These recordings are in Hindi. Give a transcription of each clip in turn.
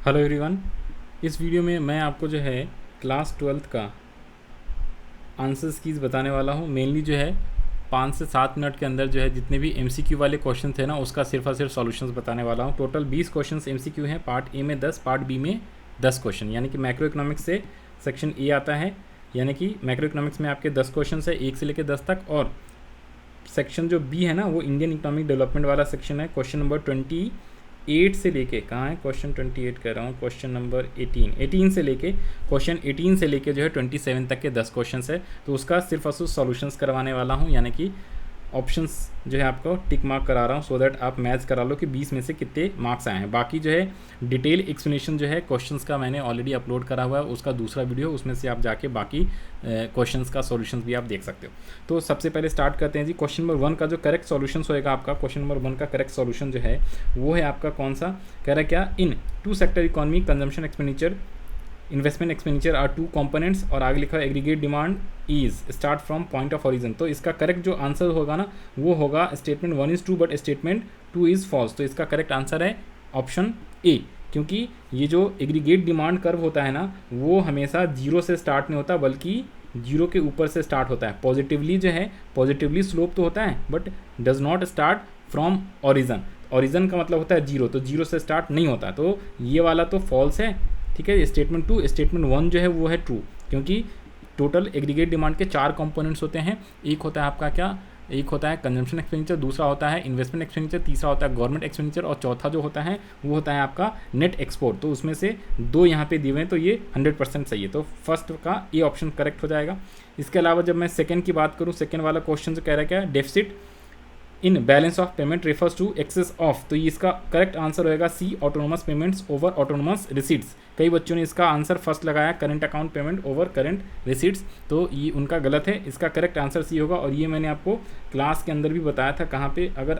Hello everyone. इस वीडियो में मैं आपको जो है क्लास 12th का आंसर्स कीज़ बताने वाला हूँ। मेनली जो है 5 से 7 मिनट के अंदर जो है जितने भी एमसीक्यू वाले क्वेश्चन थे ना, उसका सिर्फ और सिर्फ सॉल्यूशंस बताने वाला हूँ। टोटल 20 क्वेश्चन एमसीक्यू हैं। पार्ट ए में 10, पार्ट बी में 10 क्वेश्चन, यानी कि मैक्रो इकोनॉमिक्स से सेक्शन ए आता है, यानी कि मैक्रो इकोनॉमिक्स में आपके 10 क्वेश्चन है 1 से लेकर 10 तक। और सेक्शन जो बी है ना, वो इंडियन इकोनॉमिक डेवलपमेंट वाला सेक्शन है। क्वेश्चन नंबर 28 से लेके, कहाँ है क्वेश्चन 28 कह रहा हूँ, क्वेश्चन नंबर 18 से लेके, क्वेश्चन 18 से लेके जो है 27 तक के 10 क्वेश्चन है। तो उसका सिर्फ और सिर्फ सॉल्यूशंस करवाने वाला हूँ, यानी कि ऑप्शंस जो है आपको टिक मार्क करा रहा हूँ, सो दैट आप मैच करा लो कि 20 में से कितने मार्क्स आए हैं। बाकी जो है डिटेल एक्सप्लेनेशन जो है क्वेश्चंस का मैंने ऑलरेडी अपलोड करा हुआ है, उसका दूसरा वीडियो, उसमें से आप जाके बाकी क्वेश्चंस का सॉल्यूशंस भी आप देख सकते हो। तो सबसे पहले स्टार्ट करते हैं जी। क्वेश्चन नंबर 1 का जो करेक्ट सॉल्यूशन होएगा आपका, क्वेश्चन नंबर 1 का करेक्ट सॉल्यूशन जो है वो है आपका कौन सा, कह रहा है क्या, in two sector economy consumption expenditure investment expenditure are two components, और आगे लिखा है aggregate demand is start from point of origin. तो इसका करेक्ट जो आंसर होगा ना, वो होगा statement 1 is true but statement 2 is false. तो इसका करेक्ट आंसर है ऑप्शन ए, क्योंकि ये जो एग्रीगेट डिमांड कर्व होता है ना, वो हमेशा जीरो से स्टार्ट नहीं होता, बल्कि जीरो के ऊपर से स्टार्ट होता है। पॉजिटिवली जो है, पॉजिटिवली स्लोप तो होता है, but does not start from origin. Origin का मतलब होता है जीरो, तो जीरो से स्टार्ट नहीं होता। तो ये वाला तो फॉल्स है, ठीक है। स्टेटमेंट 2, स्टेटमेंट 1 जो है वो है ट्रू, क्योंकि टोटल एग्रीगेट डिमांड के 4 कंपोनेंट्स होते हैं। एक होता है आपका क्या, एक होता है कंजम्पशन एक्सपेंडिचर, दूसरा होता है इन्वेस्टमेंट एक्सपेंडिचर, तीसरा होता है गवर्नमेंट एक्सपेंडिचर, और चौथा जो होता है वो होता है आपका नेट एक्सपोर्ट। तो उसमें से 2 यहाँ पे दिए हुए हैं, तो ये 100% सही है। तो फर्स्ट का ए ऑप्शन करेक्ट हो जाएगा। इसके अलावा जब मैं सेकंड की बात करूँ, सेकंड वाला क्वेश्चन जो कह रहा है क्या, deficit in balance of payment refers to excess of. तो ये इसका करेक्ट आंसर होएगा C, autonomous payments over autonomous receipts. कई बच्चों ने इसका आंसर फर्स्ट लगाया, current account payment over current receipts, तो ये उनका गलत है। इसका करेक्ट आंसर सी होगा। और ये मैंने आपको क्लास के अंदर भी बताया था, कहाँ पे, अगर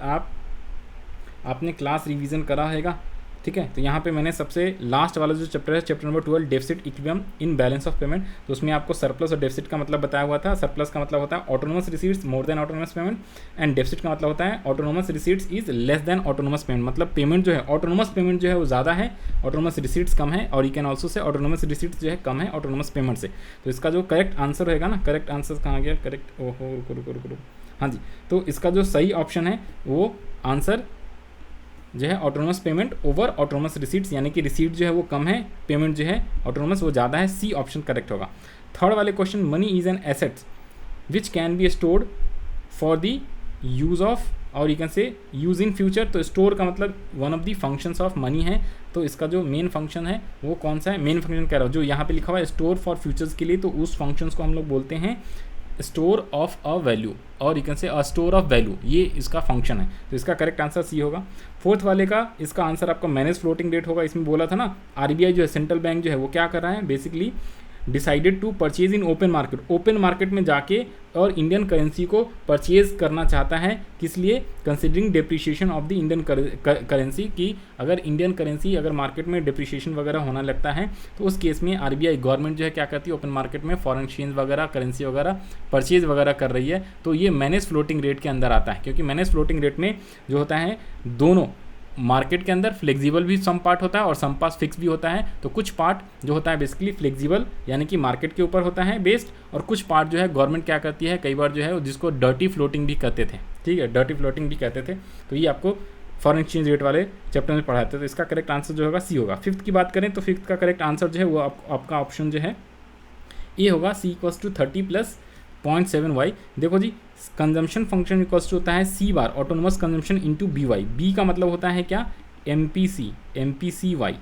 आपने क्लास रिवीजन करा हैगा, ठीक है। तो यहाँ पे मैंने सबसे लास्ट वाला जो चैप्टर है, chapter number 12, deficit equilibrium in balance of payment, तो उसमें आपको सरप्लस और डेफिसिट का मतलब बताया हुआ था। सरप्लस का मतलब होता है autonomous receipts more than autonomous payment, and deficit का मतलब होता है autonomous receipts is less than autonomous payment. मतलब पेमेंट जो है, ऑटोनोमस पेमेंट जो है वो ज़्यादा है, ऑटोनोमस रिसीट्स कम है, और you can also say autonomous receipts जो है कम है ऑटोनोमस पेमेंट से। तो इसका जो करेक्ट आंसर रहेगा ना, करेक्ट आंसर कहाँ गया, करेक्ट, ओहो रुको रुको रुको रुको, हाँ जी। तो इसका जो सही ऑप्शन है वो आंसर जो है autonomous payment over autonomous receipts, यानी कि रिसीट जो है वो कम है, पेमेंट जो है ऑटोनोमस वो ज़्यादा है। सी ऑप्शन करेक्ट होगा। थर्ड वाले question, money is an assets which can be stored for the use of, और you can say use in future. तो स्टोर का मतलब one of the functions of money है। तो इसका जो मेन फंक्शन है वो कौन सा है, मेन फंक्शन कह रहा हूँ जो यहाँ पे लिखा हुआ है स्टोर फॉर फ्यूचर्स के लिए, तो उस फंक्शंस को हम लोग बोलते हैं स्टोर ऑफ अ वैल्यू, और यू कैन से अ स्टोर ऑफ वैल्यू, ये इसका फंक्शन है। तो इसका करेक्ट आंसर सी होगा। फोर्थ वाले का इसका आंसर आपका मैनेज फ्लोटिंग रेट होगा। इसमें बोला था ना, आरबीआई जो है, सेंट्रल बैंक जो है, वो क्या कर रहा है, basically decided to purchase in open market, open market में जाके और इंडियन करेंसी को परचेज करना चाहता है। किस लिए, considering depreciation of the Indian currency, की अगर इंडियन करेंसी अगर मार्केट में डिप्रिशिएशन वगैरह होने लगता है, तो उस केस में आरबीआई गवर्नमेंट जो है क्या करती है, ओपन मार्केट में फॉरेन एक्सचेंज वगैरह, करेंसी वगैरह परचेज वगैरह कर रही है। तो ये मैनेज फ्लोटिंग रेट के अंदर आता है, क्योंकि मैनेज फ्लोटिंग रेट में जो होता है, दोनों मार्केट के अंदर फ्लेक्सिबल भी सम पार्ट होता है और सम पार्ट फिक्स भी होता है। तो कुछ पार्ट जो होता है बेसिकली फ्लेक्सिबल, यानी कि मार्केट के ऊपर होता है बेस्ड, और कुछ पार्ट जो है गवर्नमेंट क्या करती है, कई बार जो है जिसको डर्टी फ्लोटिंग भी कहते थे, ठीक है, डर्टी फ्लोटिंग भी कहते थे। तो ये आपको फॉरेन एक्सचेंज रेट वाले चैप्टर में पढ़ाते थे। तो इसका करेक्ट आंसर जो होगा सी होगा। फिफ्थ की बात करें तो फिफ्थ का करेक्ट आंसर जो है वो आपका ऑप्शन जो है ये होगा, सी इक्वल्स टू 30 + 0.7y। देखो जी, कंजम्पशन फंक्शन इक्वल्स टू होता है C bar autonomous consumption into B Y. B का मतलब होता है क्या, MPC,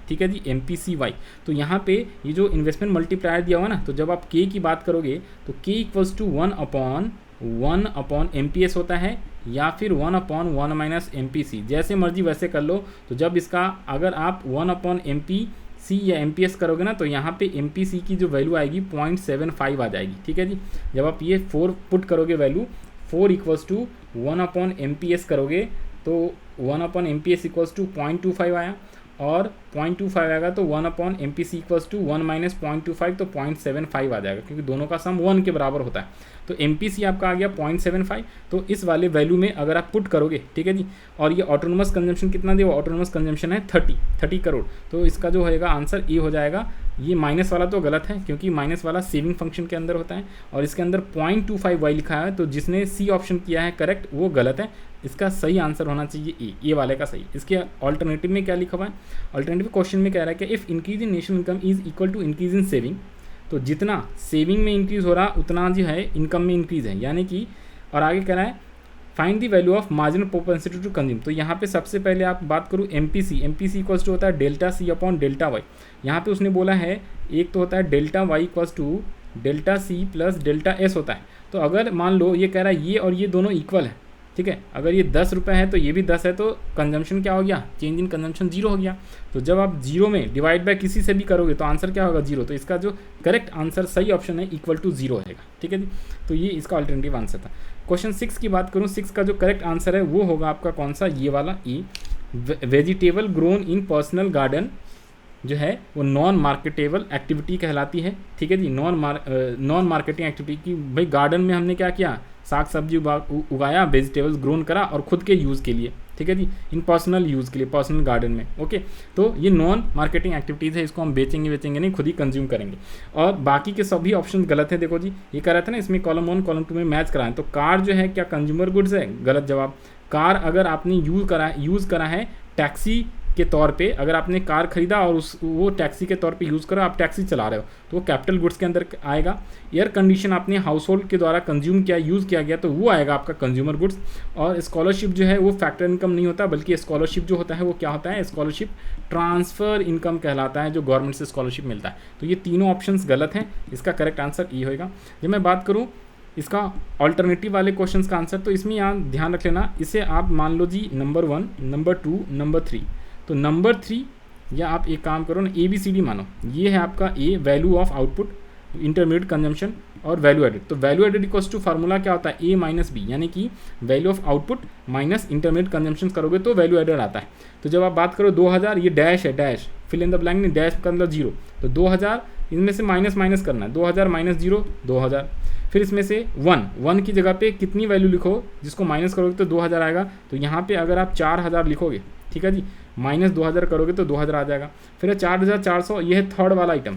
ठीक है जी, MPCY। तो यहाँ पे ये जो इन्वेस्टमेंट मल्टीप्लायर दिया हुआ ना, तो जब आप के की बात करोगे तो के इक्वल्स टू 1/1 MPS होता है, या फिर 1/1 - MPC, जैसे मर्जी वैसे कर लो। तो जब इसका अगर आप 1/MPC या MPS करोगे ना, तो यहाँ पे MPC की जो वैल्यू आएगी 0.75 आ जाएगी, ठीक है जी। जब आप ये 4 पुट करोगे वैल्यू, 4 इक्वल्स टू 1/MPS करोगे, तो 1/MPS इक्वल्स टू 0.25 आया। और 0.25 आएगा तो 1/MPC इक्वल्स टू 1 माइनस 0.25 तो 0.75 आ जाएगा, क्योंकि दोनों का सम 1 के बराबर होता है। तो MPC आपका आ गया 0.75। तो इस वाले वैल्यू में अगर आप पुट करोगे, ठीक है जी, और ये ऑटोनोमस कंजम्पशन कितना दिया, ऑटोनोमस कंजम्पशन है 30 करोड़, तो इसका जो होएगा आंसर ए हो जाएगा। ये माइनस वाला तो गलत है, क्योंकि माइनस वाला सेविंग फंक्शन के अंदर होता है और इसके अंदर 0.25y लिखा है, तो जिसने सी ऑप्शन किया है करेक्ट वो गलत है। इसका सही आंसर होना चाहिए ए वाले का सही। इसके ऑल्टरनेटिव में क्या लिखा हुआ है, ऑल्टरनेटिव क्वेश्चन में कह रहा है कि if increase in national income is equal to increase in saving, तो जितना सेविंग में इंक्रीज़ हो रहा उतना जो है इनकम में इंक्रीज़ है, यानी कि, और आगे कह रहा है find the value of marginal propensity to consume. तो यहाँ पे सबसे पहले आप बात करूँ MPC इक्वल्स टू होता है delta C upon delta Y. यहाँ पे उसने बोला है एक तो होता है delta Y equals to delta C plus delta S होता है। तो अगर मान लो ये कह रहा है ये और ये दोनों इक्वल है, ठीक है, अगर ये 10 रुपये है तो ये भी 10 है, तो कंजम्पशन क्या हो गया, चेंज इन कंजम्पशन 0 हो गया। तो जब आप 0 में डिवाइड बाय किसी से भी करोगे तो आंसर क्या होगा 0। तो इसका जो करेक्ट आंसर सही ऑप्शन है इक्वल टू 0 रहेगा, ठीक है जी। तो ये इसका अल्टरनेटिव आंसर था। क्वेश्चन 6 की बात करूँ, 6 का जो करेक्ट आंसर है वो होगा आपका कौन सा, ये वाला E. Vegetable grown in personal garden जो है वो नॉन मार्केटेबल एक्टिविटी कहलाती है, ठीक है जी। नॉन मार्केटिंग एक्टिविटी की, भाई गार्डन में हमने क्या किया, साग सब्जी उगाया, वेजिटेबल्स ग्रोन करा और खुद के यूज़ के लिए, ठीक है जी, इन पर्सनल यूज़ के लिए पर्सनल गार्डन में, ओके। तो ये नॉन मार्केटिंग एक्टिविटीज़ है, इसको हम बेचेंगे नहीं, खुद ही कंज्यूम करेंगे। और बाकी के सभी ऑप्शन गलत है। देखो जी, ये कह रहा था ना इसमें कॉलम 1 कॉलम 2 में मैच कराएं, तो कार जो है क्या कंज्यूमर गुड्स है, गलत जवाब। कार अगर आपने यूज़ करा है टैक्सी के तौर पे, अगर आपने कार खरीदा और वो टैक्सी के तौर पे यूज़ करो, आप टैक्सी चला रहे हो, तो वो कैपिटल गुड्स के अंदर आएगा। एयर कंडीशन आपने हाउस होल्ड के द्वारा कंज्यूम किया, यूज़ किया गया, तो वो आएगा आपका कंज्यूमर गुड्स। और स्कॉलरशिप जो है वो फैक्टर इनकम नहीं होता, बल्कि स्कॉलरशिप जो होता है वो क्या होता है, स्कॉलरशिप ट्रांसफ़र इनकम कहलाता है, जो गवर्नमेंट से स्कॉलरशिप मिलता है। तो ये तीनों ऑप्शंस गलत हैं, इसका करेक्ट आंसर ये होगा। जब मैं बात करूँ इसका ऑल्टरनेटिव वाले क्वेश्चंस का आंसर, तो इसमें यहाँ ध्यान रख लेना, इसे आप मान लो जी नंबर 1, नंबर 2, नंबर 3। तो नंबर 3, या आप एक काम करो ना, ABCD मानो, ये है आपका A, value of output, intermediate consumption और वैल्यू एडेड। तो value added equals to formula क्या होता है, A माइनस बी, यानी कि value of output minus intermediate consumption करोगे तो वैल्यू एडेड आता है। तो जब आप बात करो 2000, ये डैश है, dash fill in the blank में, डैश का मतलब 0, तो 2000 इनमें से माइनस करना है, 2000 माइनस 0 2000। फिर इसमें से 1 की जगह पे कितनी वैल्यू लिखो, जिसको माइनस करोगे तो 2000 आएगा। तो यहाँ पे अगर आप 4000 लिखोगे, ठीक है जी, माइनस 2000 करोगे तो 2000 आ जाएगा। फिर 4400, ये है थर्ड वाला आइटम।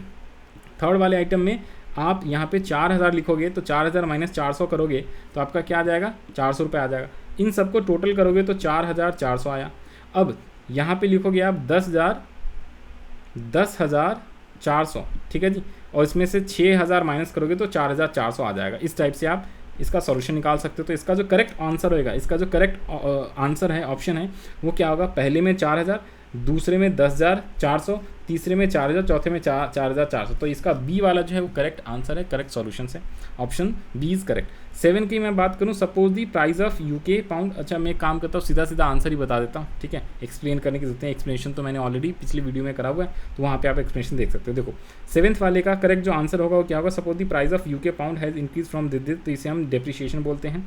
थर्ड वाले आइटम में आप यहाँ पे 4000 लिखोगे, तो 4000 माइनस 400 करोगे तो आपका क्या आ जाएगा, 400 रुपये आ जाएगा। इन सबको टोटल करोगे तो 4400 आया। अब यहाँ पे लिखोगे आप 10,400, ठीक है जी, और इसमें से 6000 माइनस करोगे तो 4400 आ जाएगा। इस टाइप से आप इसका सॉल्यूशन निकाल सकते हो। तो इसका जो करेक्ट आंसर होएगा, इसका जो करेक्ट आंसर है, ऑप्शन है, वो क्या होगा, पहले में 4000, दूसरे में 10,400, तीसरे में 4000, चौथे में 4400। तो इसका बी वाला जो है वो करेक्ट आंसर है, करेक्ट सॉल्यूशन है, ऑप्शन बी इज़ करेक्ट। 7 की मैं बात करूँ, suppose the price of UK pound. अच्छा, मैं एक काम करता हूँ, सीधा आंसर ही बता देता हूँ, ठीक है, एक्सप्लेन करने की जरूरत है। एक्सप्लेनेशन तो मैंने ऑलरेडी पिछली वीडियो में करा हुआ है, तो वहाँ पे आप एक्सप्लेनेशन देख सकते हो। देखो 7th वाले का करेक्ट जो आंसर होगा वो क्या होगा, suppose the price of UK pound has increase from this, तो इसे हम डेप्रिसिएशन बोलते हैं।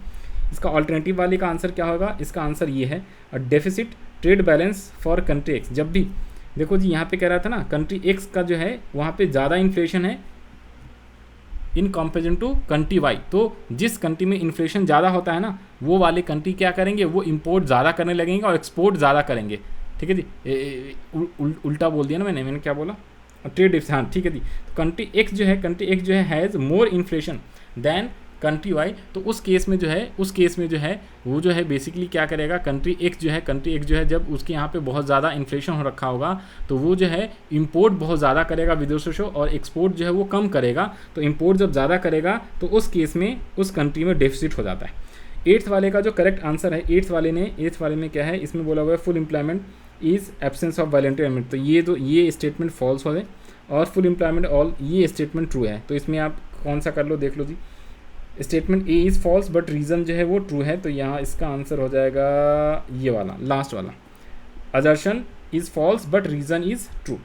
इसका ऑल्टरनेटिव वाले का आंसर क्या होगा, इसका आंसर ये है, अ deficit trade balance for country x. जब भी देखो जी, यहाँ पे कह रहा था ना, कंट्री एक्स का जो है वहाँ पे ज़्यादा इन्फ्लेशन है in comparison to country Y. तो जिस कंट्री में इन्फ्लेशन ज़्यादा होता है ना, वो वाले कंट्री क्या करेंगे, वो इंपोर्ट ज़्यादा करने लगेंगे और एक्सपोर्ट ज़्यादा करेंगे, ठीक है जी। उल्टा बोल दिया ना मैंने क्या बोला, ट्रेड डिफिसिट, हाँ ठीक है जी। तो कंट्री एक्स जो है has more inflation than country Y. तो उस केस में जो है वो जो है बेसिकली क्या करेगा, कंट्री एक्स जो है जब उसके यहाँ पे बहुत ज़्यादा इन्फ्लेशन हो रखा होगा, तो वो जो है इंपोर्ट बहुत ज़्यादा करेगा विदेशों से, और एक्सपोर्ट जो है वो कम करेगा। तो इंपोर्ट जब ज़्यादा करेगा तो उस केस में उस कंट्री में डेफिसिट हो जाता है। 8th वाले का जो करेक्ट आंसर है, 8th वाले में क्या है, इसमें बोला हुआ है full employment is absence of voluntary element. तो ये स्टेटमेंट फॉल्स हो है, और फुल एम्प्लॉयमेंट ऑल ये स्टेटमेंट ट्रू है। तो इसमें आप कौन सा कर लो, देख लो जी, statement A is false but reason जो है वो ट्रू है। तो यहाँ इसका आंसर हो जाएगा ये वाला, लास्ट वाला, assertion is false but reason is true.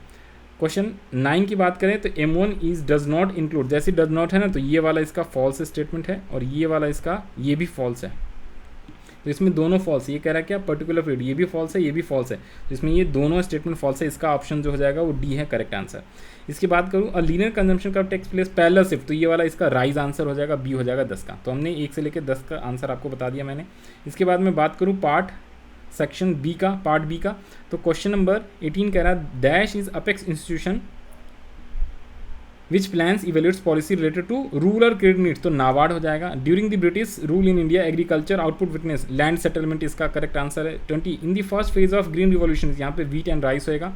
Question 9 की बात करें तो M1 is does not include, जैसे डज नॉट है ना, तो ये वाला इसका फॉल्स स्टेटमेंट है, और ये वाला इसका ये भी फॉल्स है। तो इसमें दोनों फॉल्स, ये कह रहा है क्या पर्टिकुलर पीरियड, ये भी फॉल्स है, ये भी फॉल्स है, तो इसमें ये दोनों स्टेटमेंट फॉल्स है, इसका ऑप्शन जो हो जाएगा वो डी है करेक्ट आंसर। इसकी बात करूँ अ लीनियर कंजम्पशन का टेक्स प्लेस पैरेलल शिफ्ट, तो ये वाला इसका राइज आंसर हो जाएगा, बी हो जाएगा 10 का। तो हमने 1 से लेकर 10 का आंसर आपको बता दिया मैंने। इसके बाद मैं बात करूँ पार्ट सेक्शन बी का, पार्ट बी का, तो क्वेश्चन नंबर 18 कह रहा है dash is apex institution which plans evaluates policy related to rural credit needs, तो नाबार्ड हो जाएगा। During the British rule in India agriculture output witness land settlement, इसका करेक्ट आंसर है। 20 in the first phase of green revolution, यहाँ पे वीट एंड राइस होएगा।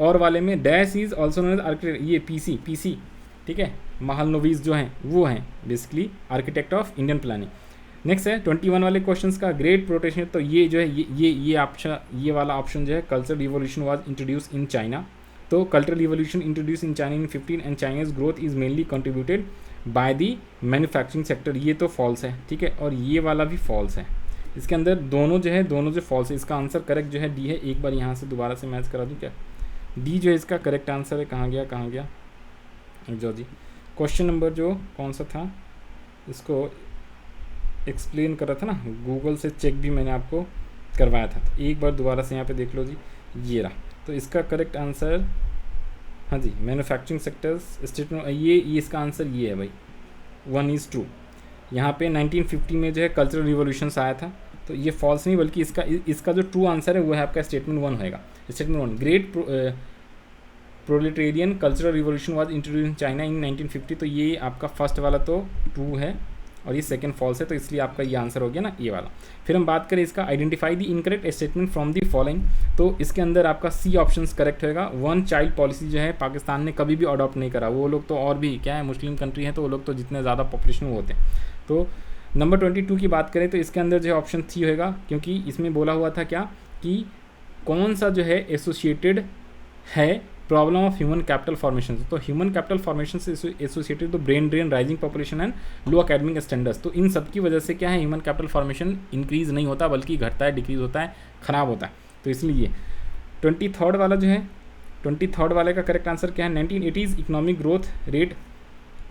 और वाले में dash is also known as architect, ये पीसी ठीक है, महलनोविस जो हैं वो हैं basically architect of Indian planning. Next है 21 वाले क्वेश्चंस का ग्रेट प्रोटेक्शन, तो ये जो है ये ऑप्शन, ये वाला ऑप्शन जो है cultural revolution was introduce in China, तो cultural revolution introduce in China in 15 and Chinese growth is mainly contributed by the manufacturing sector, ये तो फॉल्स है ठीक है, और ये वाला भी फॉल्स है। इसके अंदर दोनों जो फॉल्स है, इसका आंसर करेक्ट जो है डी है। एक बार यहाँ से दोबारा से मैच करा दूँ क्या, डी जो है इसका करेक्ट आंसर है। कहाँ गया जो जी क्वेश्चन नंबर जो कौन सा था, इसको एक्सप्लेन कर रहा था ना, गूगल से चेक भी मैंने आपको करवाया था, तो एक बार दोबारा से यहाँ पे देख लो जी, ये रहा। तो इसका करेक्ट आंसर हाँ जी मैन्युफैक्चरिंग सेक्टर्स स्टेटमेंट, ये इसका आंसर ये है भाई, 1:2। यहाँ पे 1950 में जो है कल्चरल रिवॉल्यूशंस आया था, तो ये फॉल्स नहीं बल्कि इसका जो ट्रू आंसर है वो है आपका स्टेटमेंट 1 होएगा। Statement 1 great proletarian cultural revolution was introduce in China इन 1950, तो ये आपका फर्स्ट वाला तो ट्रू है और ये सेकंड फॉल्स है, तो इसलिए आपका ये आंसर हो गया ना ये वाला। फिर हम बात करें इसका identify the incorrect statement from the following, तो इसके अंदर आपका सी ऑप्शन करेक्ट होगा। 1 चाइल्ड पॉलिसी जो है पाकिस्तान ने कभी भी अडॉप्ट नहीं करा, वो लोग तो और भी क्या है मुस्लिम कंट्री है, तो वो लोग तो जितने ज़्यादा पॉपुलेशन वो होते हैं। तो नंबर 22 की बात करें तो इसके अंदर जो है ऑप्शन सी होगा, क्योंकि इसमें बोला हुआ था क्या कि कौन सा जो है एसोसिएटेड है problem of human capital formation, तो ह्यूमन कैपिटल फॉर्मेशन से एसोसिएटेड तो brain drain, rising population and low academic standards, तो इन सब की वजह से क्या है ह्यूमन कैपिटल फॉर्मेशन इंक्रीज़ नहीं होता बल्कि घटता है, डिक्रीज़ होता है, ख़राब होता है। तो इसलिए 23rd वाला जो है 23rd वाले का करेक्ट आंसर क्या है, 1980s इकोनॉमिक ग्रोथ रेट,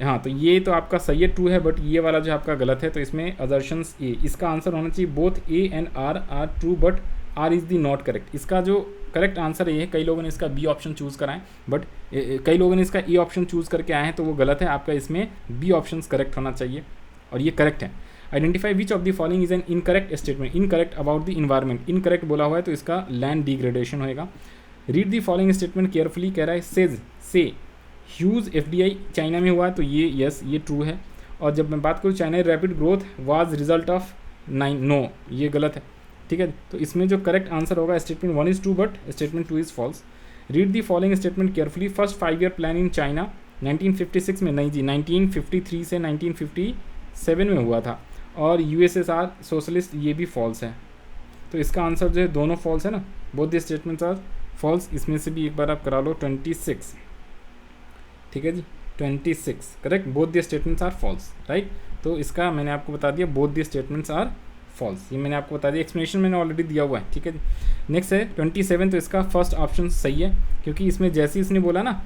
हाँ तो ये तो आपका सही है ट्रू है, बट ये वाला जो आपका गलत है, तो इसमें असर्शंस ए, इसका आंसर होना चाहिए both A and R true but R is the not correct. इसका जो करेक्ट आंसर है, कई लोगों ने इसका बी ऑप्शन चूज़ करा है, बट कई लोगों ने इसका ए ऑप्शन चूज़ करके आए हैं, तो वो गलत है। आपका इसमें बी ऑप्शन करेक्ट होना चाहिए और ये करेक्ट है। Identify which of the following is an incorrect statement, incorrect about the environment, incorrect बोला हुआ है तो इसका लैंड डिग्रेडेशन होएगा। Read the following statement carefully, कह रहा है सेज से ह्यूज FDI चाइना में हुआ, तो ये यस ये ट्रू है। और जब मैं बात करूँ China rapid growth was result of 9, no ये गलत है ठीक है। तो इसमें जो करेक्ट आंसर होगा statement 1 is true but statement 2 is false. Read the following statement carefully, first 5-year plan in China 1956 में, नहीं जी 1953 से 1957 में हुआ था, और USSR सोशलिस्ट, ये भी फॉल्स है। तो इसका आंसर जो है दोनों फॉल्स है ना, both the statements are false. इसमें से भी एक बार आप करा लो 26 ठीक है जी 26 correct, both the statements are false right. तो इसका मैंने आपको बता दिया both the statements are false, ये मैंने आपको बता दिया, एक्सप्लेनेशन मैंने ऑलरेडी दिया हुआ है ठीक है जी। नेक्स्ट है 27, तो इसका फर्स्ट ऑप्शन सही है, क्योंकि इसमें जैसे इसने बोला ना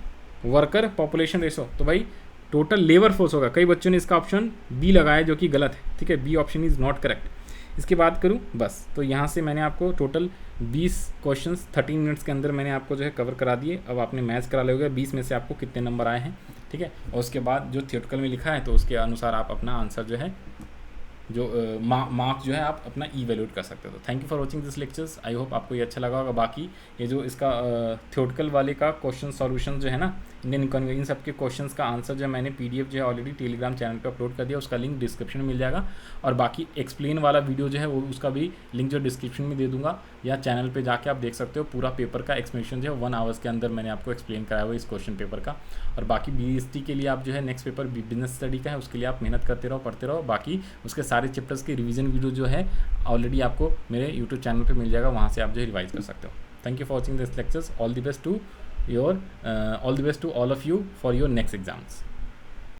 वर्कर पॉपुलेशन रेशो, तो भाई टोटल लेबर फोर्स होगा। कई बच्चों ने इसका ऑप्शन बी लगाया जो कि गलत है ठीक है, B option is not correct. इसकी बात करूं बस, तो यहाँ से मैंने आपको टोटल 20 क्वेश्चंस 13 मिनट्स के अंदर मैंने आपको जो है कवर करा दिए। अब आपने मैच करा लोगे 20 में से आपको कितने नंबर आए हैं ठीक है, और उसके बाद जो थियोरेटिकल में लिखा है तो उसके अनुसार आप अपना आंसर जो है जो मार्क्स जो है आप अपना इवैल्यूएट कर सकते हो। तो thank you for watching this lectures, I hope आपको ये अच्छा लगा होगा। बाकी ये जो इसका थियोरेटिकल वाले का क्वेश्चन सॉल्यूशन जो है ना इंडियन इकोनॉमी, इन सब के क्वेश्चंस का आंसर जो है मैंने PDF जो है ऑलरेडी टेलीग्राम चैनल पे अपलोड कर दिया, उसका लिंक डिस्क्रिप्शन में मिल जाएगा। और बाकी एक्सप्लेन वाला वीडियो जो है वो उसका भी लिंक जो डिस्क्रिप्शन में दे दूंगा, या चैनल पे जाके आप देख सकते हो। पूरा पेपर का एक्सप्लेनेशन जो है 1 आवर्स के अंदर मैंने आपको एक्सप्लेन कराया हुआ इस क्वेश्चन पेपर का। और बाकी BST के लिए आप जो है नेक्स्ट पेपर बिजनेस स्टडी का है, उसके लिए आप मेहनत करते रहो, पढ़ते रहो। बाकी उसके सारे चैप्टर्स के रिवीजन वीडियो जो है ऑलरेडी आपको मेरे YouTube चैनल पर मिल जाएगा, वहाँ से आप जो है रिवाइज कर सकते हो। Thank you for watching this lectures, all the best to all the best to all of you for your next exams.